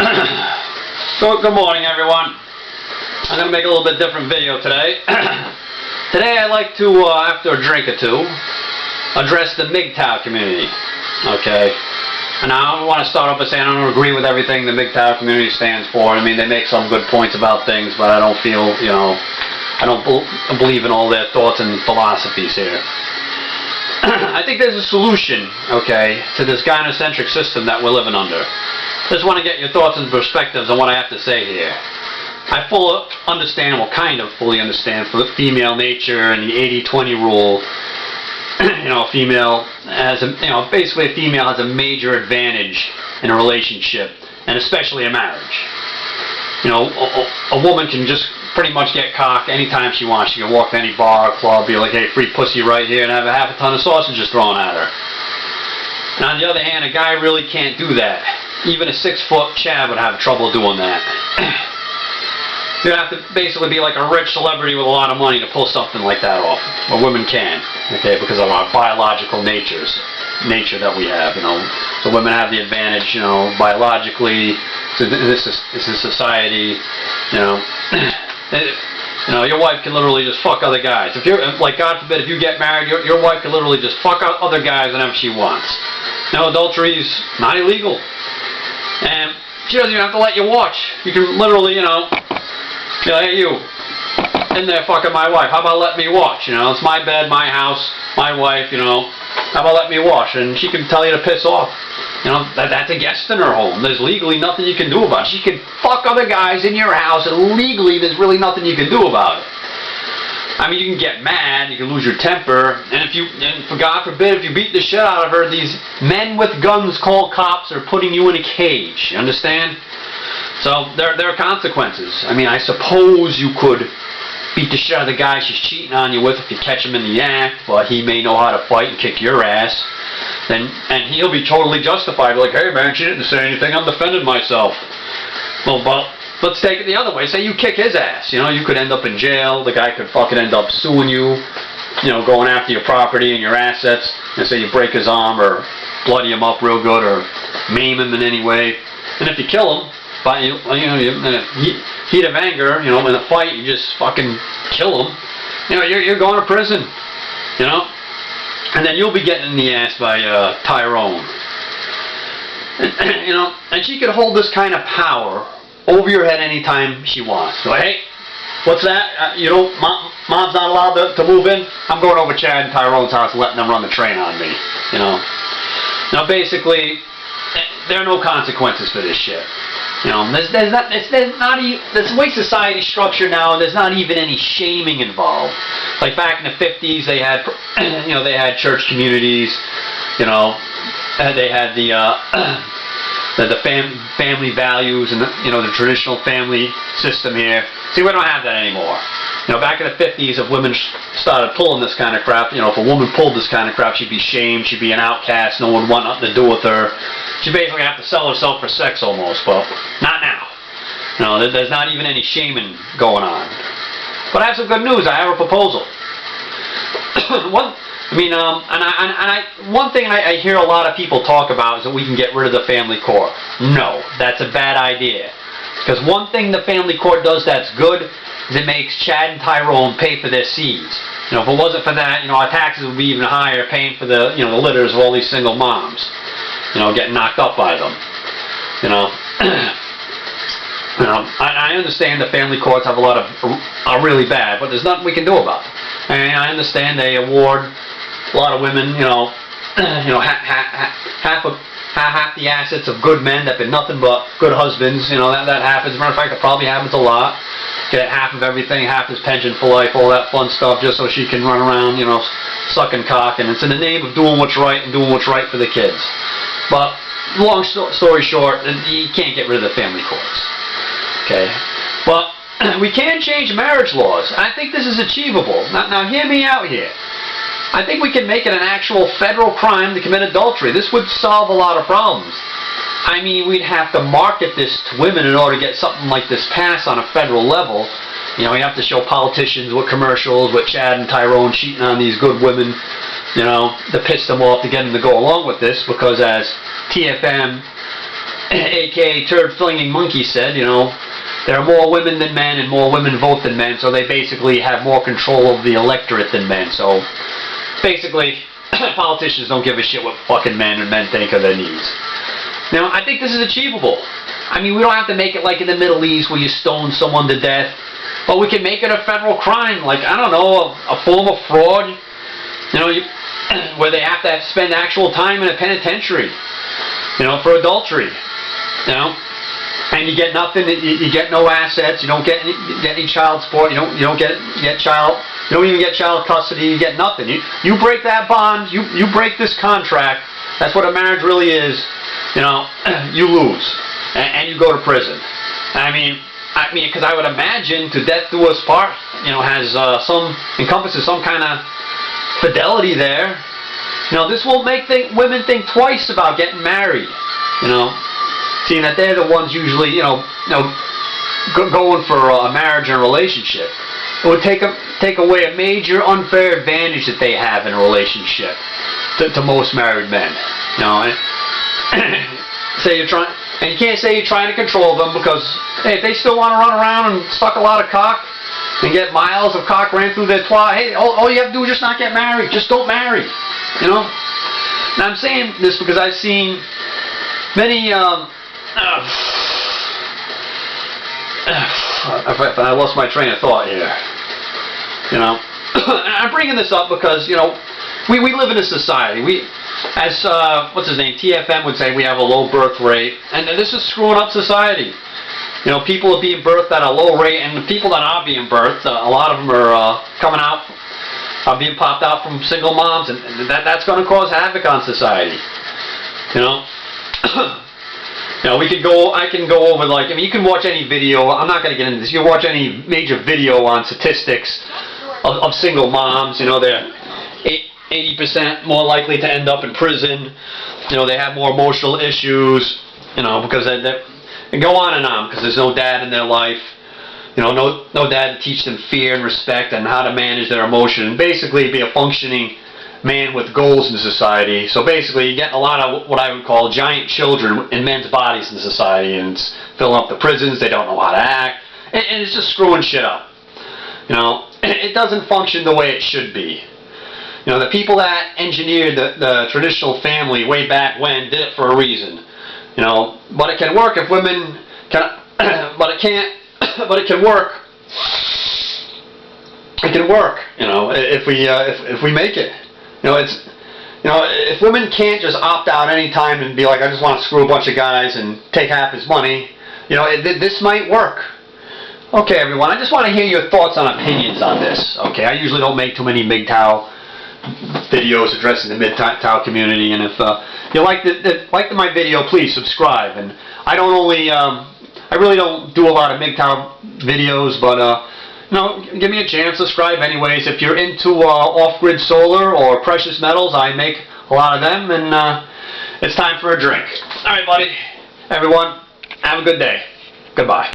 So good morning, everyone. I'm going to make a little bit different video today. Today I'd like to, after a drink or two, address the MGTOW community. Okay? And I want to start off by saying I don't agree with everything the MGTOW community stands for. I mean, they make some good points about things, but I don't feel, I don't believe in all their thoughts and philosophies here. I think there's a solution, okay, to this gynocentric system that we're living under. Just want to get your thoughts and perspectives on what I have to say here. I fully understand, kind of fully understand, female nature and the 80-20 rule. Female has basically a female has a major advantage in a relationship, and especially a marriage. A woman can just pretty much get cock anytime she wants. She can walk to any bar or club, be like, hey, free pussy right here, and have a half a ton of sausages thrown at her. And on the other hand, a guy really can't do that. Even a 6-foot Chad would have trouble doing that. You have to basically be like a rich celebrity with a lot of money to pull something like that off. Well, women can, okay, because of our biological nature that we have, So women have the advantage, biologically. So this is society, your wife can literally just fuck other guys. If you're, like, God forbid, if you get married, your wife can literally just fuck out other guys whenever she wants. Adultery is not illegal. And she doesn't even have to let you watch. You can literally, be like, hey, you, in there fucking my wife. How about let me watch? It's my bed, my house, my wife, How about let me watch? And she can tell you to piss off. That's a guest in her home. There's legally nothing you can do about it. She can fuck other guys in your house, and legally there's really nothing you can do about it. I mean, you can get mad, you can lose your temper, and for God forbid, if you beat the shit out of her, these men with guns called cops are putting you in a cage. You understand? So there are consequences. I mean, I suppose you could beat the shit out of the guy she's cheating on you with if you catch him in the act, but he may know how to fight and kick your ass. And he'll be totally justified, like, hey man, she didn't say anything, I'm defending myself. Well, but let's take it the other way. Say you kick his ass. You could end up in jail. The guy could fucking end up suing you, going after your property and your assets. And say you break his arm or bloody him up real good or maim him in any way. And if you kill him, in a heat of anger, in a fight, you just fucking kill him. You're going to prison. And then you'll be getting in the ass by Tyrone. And she could hold this kind of power over your head anytime she wants. So, hey, what's that? Mom's not allowed to move in? I'm going over Chad and Tyrone's house and letting them run the train on me. Now, basically, there are no consequences for this shit. There's the way society's structured now, there's not even any shaming involved. Like back in the 50s, they had, they had church communities, and they had the family values and the traditional family system here. See, we don't have that anymore. Back in the 50s, if women started pulling this kind of crap, if a woman pulled this kind of crap, she'd be shamed, she'd be an outcast, no one would want nothing to do with her. She'd basically have to sell herself for sex almost, but not now. There's not even any shaming going on. But I have some good news. I have a proposal. One thing I hear a lot of people talk about is that we can get rid of the family court. No, that's a bad idea. Because one thing the family court does that's good is it makes Chad and Tyrone pay for their seeds. If it wasn't for that, our taxes would be even higher paying for the litters of all these single moms. Getting knocked up by them. I understand the family courts have are really bad, but there's nothing we can do about it. And I understand they award a lot of women, half the assets of good men that have been nothing but good husbands. That happens. As a matter of fact, it probably happens a lot. Get half of everything, half his pension for life, all that fun stuff, just so she can run around, sucking cock. And it's in the name of doing what's right and doing what's right for the kids. But long story short, you can't get rid of the family courts. Okay, but we can change marriage laws. I think this is achievable. Now hear me out here. I think we can make it an actual federal crime to commit adultery. This would solve a lot of problems. I mean, we'd have to market this to women in order to get something like this passed on a federal level. We have to show politicians with commercials with Chad and Tyrone cheating on these good women, to piss them off to get them to go along with this, because as TFM aka turd-flinging monkey, said, you know, there are more women than men and more women vote than men, so they basically have more control of the electorate than men. So basically, politicians don't give a shit what fucking men and men think of their needs. Now, I think this is achievable. I mean, we don't have to make it like in the Middle East where you stone someone to death, but we can make it a federal crime, like, I don't know, a form of fraud, you know, where they have to spend actual time in a penitentiary, you know, for adultery, you know. And you get nothing. You get no assets. You don't get any child support. You don't get child. You don't even get child custody. You get nothing. You break that bond. You break this contract. That's what a marriage really is. You know, you lose, and you go to prison. I mean, because I would imagine to death do us part. You know, has encompasses some kind of fidelity there. You know, this will make women think twice about getting married. You know. Seeing that they're the ones usually, you know, going for a marriage and a relationship. It would take away a major unfair advantage that they have in a relationship to most married men. You know, say you're trying, and you can't say you're trying to control them because hey, if they still want to run around and suck a lot of cock and get miles of cock ran through their twat, hey, all you have to do is just not get married. Just don't marry. You know. Now I'm saying this because I've seen many. I lost my train of thought here. You know, I'm bringing this up because you know we live in a society. We, as what's his name, TFM would say, we have a low birth rate, and this is screwing up society. You know, people are being birthed at a low rate, and the people that are being birthed, a lot of them are coming out, are being popped out from single moms, and that's going to cause havoc on society. You know. You know, I can go over, like, I mean, you can watch any video. I'm not going to get into this. You can watch any major video on statistics of single moms. You know, they're 80% more likely to end up in prison. You know, they have more emotional issues, you know, because they go on and on because there's no dad in their life. You know, no dad to teach them fear and respect and how to manage their emotion and basically be a functioning man with goals in society. So basically you get a lot of what I would call giant children in men's bodies in society, and it's filling up the prisons. They don't know how to act, and it's just screwing shit up. You know, it doesn't function the way it should be. You know, the people that engineered the traditional family way back when did it for a reason. You know, but it can work if women can, but it can't, but it can work. It can work, you know, if we make it. You know, if women can't just opt out any time and be like, I just want to screw a bunch of guys and take half his money, you know, this might work. Okay, everyone, I just want to hear your thoughts and opinions on this. Okay, I usually don't make too many MGTOW videos addressing the MGTOW community, and if you like my video, please subscribe. And I really don't do a lot of MGTOW videos, but no, give me a chance, subscribe anyways. If you're into off-grid solar or precious metals, I make a lot of them, and it's time for a drink. Alright, buddy. Everyone, have a good day. Goodbye.